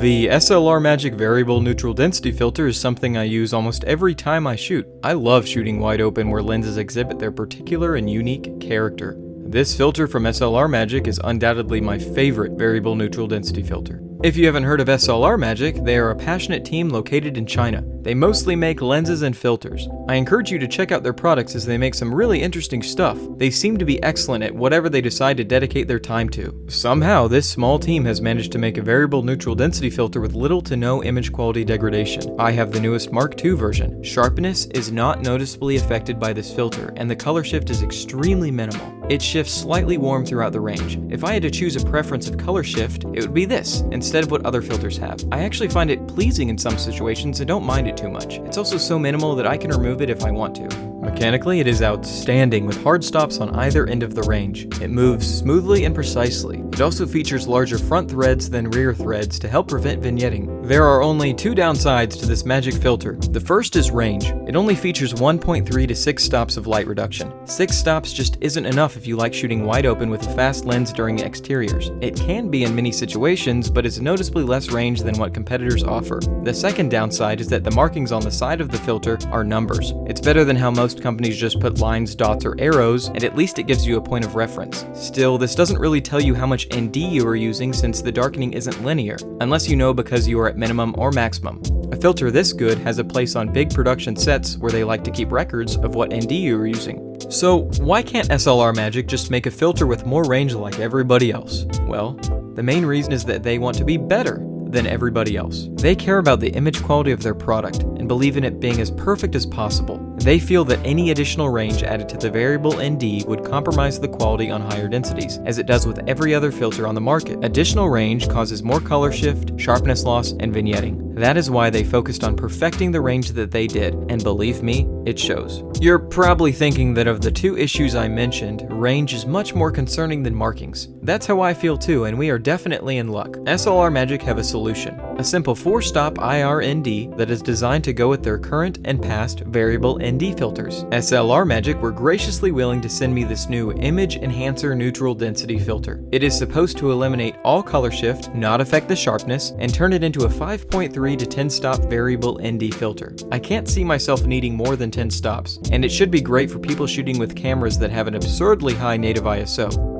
The SLR Magic Variable Neutral Density Filter is something I use almost every time I shoot. I love shooting wide open where lenses exhibit their particular and unique character. This filter from SLR Magic is undoubtedly my favorite variable neutral density filter. If you haven't heard of SLR Magic, they are a passionate team located in China. They mostly make lenses and filters. I encourage you to check out their products as they make some really interesting stuff. They seem to be excellent at whatever they decide to dedicate their time to. Somehow, this small team has managed to make a variable neutral density filter with little to no image quality degradation. I have the newest Mark II version. Sharpness is not noticeably affected by this filter, and the color shift is extremely minimal. It shifts slightly warm throughout the range. If I had to choose a preference of color shift, it would be this, instead of what other filters have. I actually find it pleasing in some situations and don't mind it too much. It's also so minimal that I can remove it if I want to. Mechanically, it is outstanding with hard stops on either end of the range. It moves smoothly and precisely. It also features larger front threads than rear threads to help prevent vignetting. There are only two downsides to this magic filter. The first is range. It only features 1.3 to 6 stops of light reduction. 6 stops just isn't enough if you like shooting wide open with a fast lens during exteriors. It can be in many situations, but it's noticeably less range than what competitors offer. The second downside is that the markings on the side of the filter are numbers. It's better than how most companies just put lines, dots, or arrows, and at least it gives you a point of reference. Still, this doesn't really tell you how much ND you are using since the darkening isn't linear, unless you know because you are at minimum or maximum. A filter this good has a place on big production sets where they like to keep records of what ND you are using. So why can't SLR Magic just make a filter with more range like everybody else? Well, the main reason is that they want to be better than everybody else. They care about the image quality of their product and believe in it being as perfect as possible. They feel that any additional range added to the variable ND would compromise the quality on higher densities, as it does with every other filter on the market. Additional range causes more color shift, sharpness loss, and vignetting. That is why they focused on perfecting the range that they did, and believe me, it shows. You're probably thinking that of the two issues I mentioned, range is much more concerning than markings. That's how I feel too, and we are definitely in luck. SLR Magic have a solution. A simple 4-stop IR-ND that is designed to go with their current and past variable ND filters. SLR Magic were graciously willing to send me this new Image Enhancer Neutral Density filter. It is supposed to eliminate all color shift, not affect the sharpness, and turn it into a 5.3 to 10 stop variable ND filter. I can't see myself needing more than 10 stops, and it should be great for people shooting with cameras that have an absurdly high native ISO.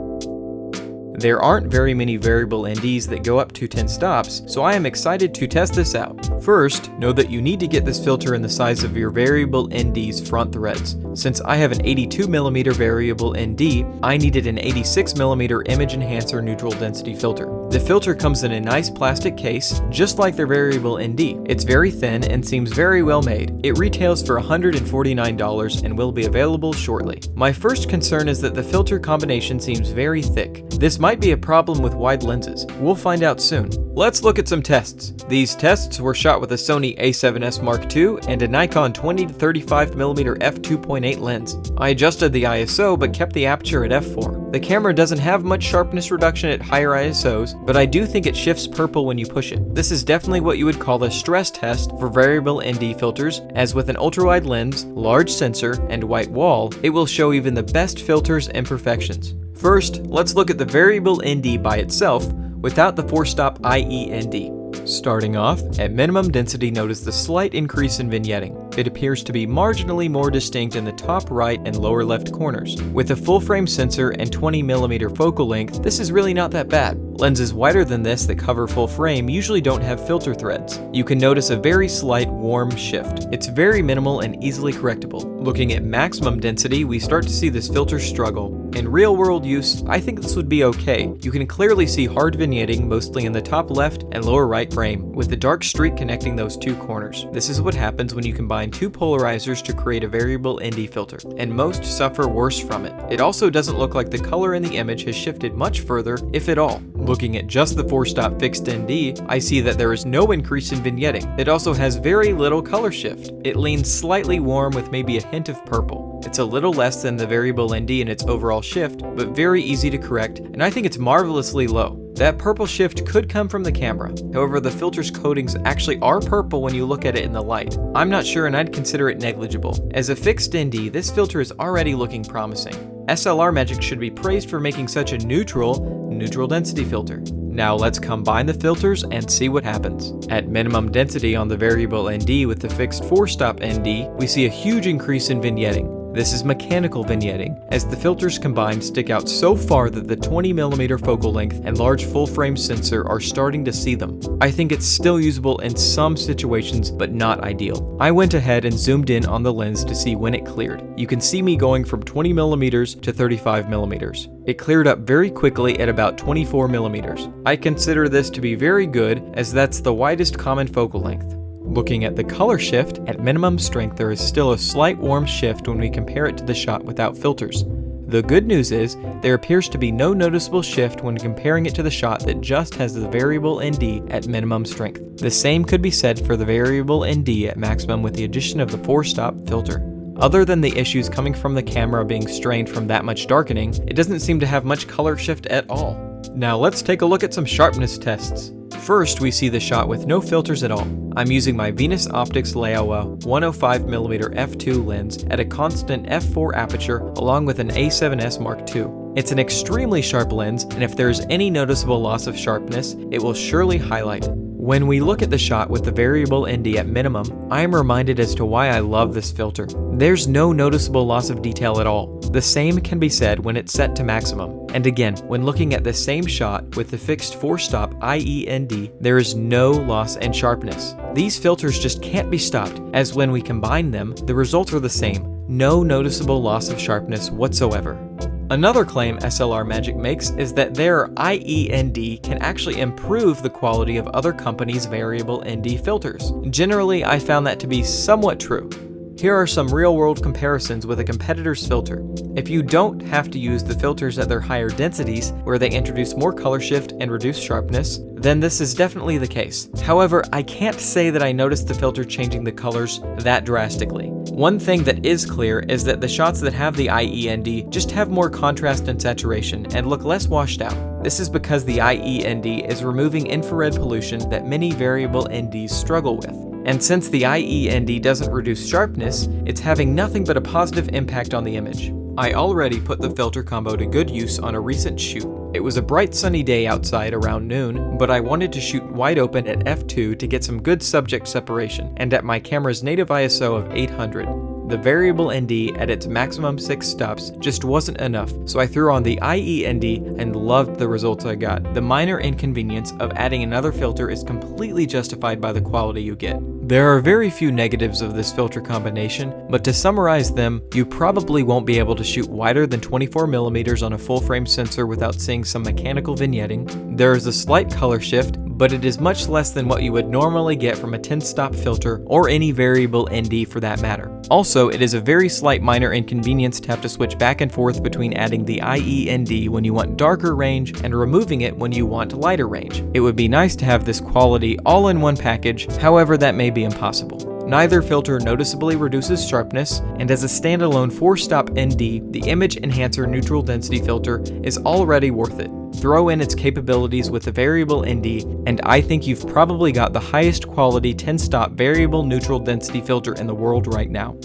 There aren't very many variable NDs that go up to 10 stops, so I am excited to test this out. First, know that you need to get this filter in the size of your variable ND's front threads. Since I have an 82mm variable ND, I needed an 86mm Image Enhancer Neutral Density filter. The filter comes in a nice plastic case, just like their variable ND. It's very thin and seems very well made. It retails for $149 and will be available shortly. My first concern is that the filter combination seems very thick. This might be a problem with wide lenses. We'll find out soon. Let's look at some tests. These tests were shot with a Sony a7S Mark II and a Nikon 20-35mm f2.8 lens. I adjusted the ISO but kept the aperture at f4. The camera doesn't have much sharpness reduction at higher ISOs, but I do think it shifts purple when you push it. This is definitely what you would call a stress test for variable ND filters, as with an ultrawide lens, large sensor, and white wall, it will show even the best filters' imperfections. First, let's look at the variable ND by itself without the 4-stop IEND. Starting off, at minimum density, notice the slight increase in vignetting. It appears to be marginally more distinct in the top right and lower left corners. With a full-frame sensor and 20mm focal length, this is really not that bad. Lenses wider than this that cover full frame usually don't have filter threads. You can notice a very slight warm shift. It's very minimal and easily correctable. Looking at maximum density, we start to see this filter struggle. In real-world use, I think this would be okay. You can clearly see hard vignetting mostly in the top left and lower right frame, with the dark streak connecting those two corners. This is what happens when you combine two polarizers to create a variable ND filter, and most suffer worse from it. It also doesn't look like the color in the image has shifted much further, if at all. Looking at just the 4-stop fixed ND, I see that there is no increase in vignetting. It also has very little color shift. It leans slightly warm with maybe a hint of purple. It's a little less than the variable ND in its overall shift, but very easy to correct, and I think it's marvelously low. That purple shift could come from the camera. However, the filter's coatings actually are purple when you look at it in the light. I'm not sure, and I'd consider it negligible. As a fixed ND, this filter is already looking promising. SLR Magic should be praised for making such a neutral density filter. Now let's combine the filters and see what happens. At minimum density on the variable ND with the fixed 4-stop ND, we see a huge increase in vignetting. This is mechanical vignetting, as the filters combined stick out so far that the 20mm focal length and large full-frame sensor are starting to see them. I think it's still usable in some situations, but not ideal. I went ahead and zoomed in on the lens to see when it cleared. You can see me going from 20mm to 35mm. It cleared up very quickly at about 24mm. I consider this to be very good, as that's the widest common focal length. Looking at the color shift, at minimum strength there is still a slight warm shift when we compare it to the shot without filters. The good news is, there appears to be no noticeable shift when comparing it to the shot that just has the variable ND at minimum strength. The same could be said for the variable ND at maximum with the addition of the 4-stop filter. Other than the issues coming from the camera being strained from that much darkening, it doesn't seem to have much color shift at all. Now let's take a look at some sharpness tests. First, we see the shot with no filters at all. I'm using my Venus Optics Laowa 105mm f2 lens at a constant f4 aperture along with an A7S Mark II. It's an extremely sharp lens, and if there is any noticeable loss of sharpness, it will surely highlight it. When we look at the shot with the variable ND at minimum, I am reminded as to why I love this filter. There's no noticeable loss of detail at all. The same can be said when it's set to maximum. And again, when looking at the same shot with the fixed 4-stop IEND, there is no loss in sharpness. These filters just can't be stopped, as when we combine them, the results are the same. No noticeable loss of sharpness whatsoever. Another claim SLR Magic makes is that their IEND can actually improve the quality of other companies' variable ND filters. Generally, I found that to be somewhat true. Here are some real-world comparisons with a competitor's filter. If you don't have to use the filters at their higher densities, where they introduce more color shift and reduce sharpness, then this is definitely the case. However, I can't say that I noticed the filter changing the colors that drastically. One thing that is clear is that the shots that have the IEND just have more contrast and saturation and look less washed out. This is because the IEND is removing infrared pollution that many variable NDs struggle with. And since the IEND doesn't reduce sharpness, it's having nothing but a positive impact on the image. I already put the filter combo to good use on a recent shoot. It was a bright sunny day outside around noon, but I wanted to shoot wide open at f2 to get some good subject separation, and at my camera's native ISO of 800. The variable ND at its maximum 6 stops just wasn't enough, so I threw on the IEND and loved the results I got. The minor inconvenience of adding another filter is completely justified by the quality you get. There are very few negatives of this filter combination, but to summarize them, you probably won't be able to shoot wider than 24mm on a full-frame sensor without seeing some mechanical vignetting. There is a slight color shift, but it is much less than what you would normally get from a 10-stop filter or any variable ND for that matter. Also, it is a very slight minor inconvenience to have to switch back and forth between adding the IEND when you want darker range and removing it when you want lighter range. It would be nice to have this quality all in one package, however that may be impossible. Neither filter noticeably reduces sharpness, and as a standalone 4-stop ND, the Image Enhancer Neutral Density filter is already worth it. Throw in its capabilities with the variable ND, and I think you've probably got the highest quality 10-stop variable neutral density filter in the world right now.